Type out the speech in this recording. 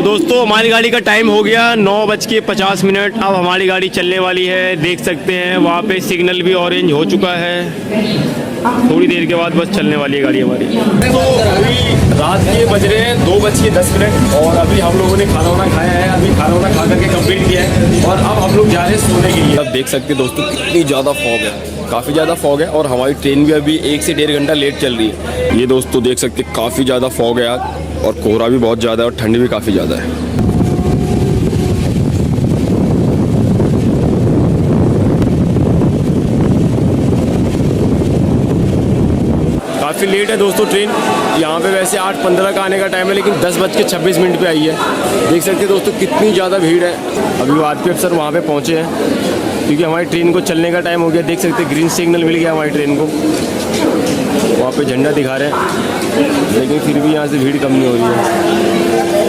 तो दोस्तों हमारी गाड़ी का टाइम हो गया 9:50। अब हमारी गाड़ी चलने वाली है। देख सकते हैं वहाँ पे सिग्नल भी ऑरेंज हो चुका है। थोड़ी देर के बाद बस चलने वाली है गाड़ी हमारी। तो अभी रात के बज रहे हैं 2:10 और अभी हम लोगों ने खाना वाना खाया है। अभी खाना वाना खा करके कंप्लीट किया है और अब हम लोग जा रहे हैं सोने के लिए। अब देख सकते हैं दोस्तों कितनी ज़्यादा फॉग है, काफ़ी ज़्यादा फॉग है और हमारी ट्रेन भी अभी 1 से 1.5 घंटा लेट चल रही है। ये दोस्तों देख सकते हैं काफ़ी ज़्यादा फॉग है आज और कोहरा भी बहुत ज़्यादा है और ठंडी भी काफ़ी ज़्यादा है। काफ़ी लेट है दोस्तों ट्रेन। यहाँ पे वैसे 8:15 का आने का टाइम है लेकिन 10:26 पे आई है। देख सकते हैं दोस्तों कितनी ज़्यादा भीड़ है। अभी वो आरपीएफ सर वहाँ पे पहुँचे हैं क्योंकि हमारी ट्रेन को चलने का टाइम हो गया। देख सकते हैं ग्रीन सिग्नल मिल गया हमारी ट्रेन को। वहाँ पे झंडा दिखा रहे हैं लेकिन फिर भी यहाँ से भीड़ कम नहीं हो रही है।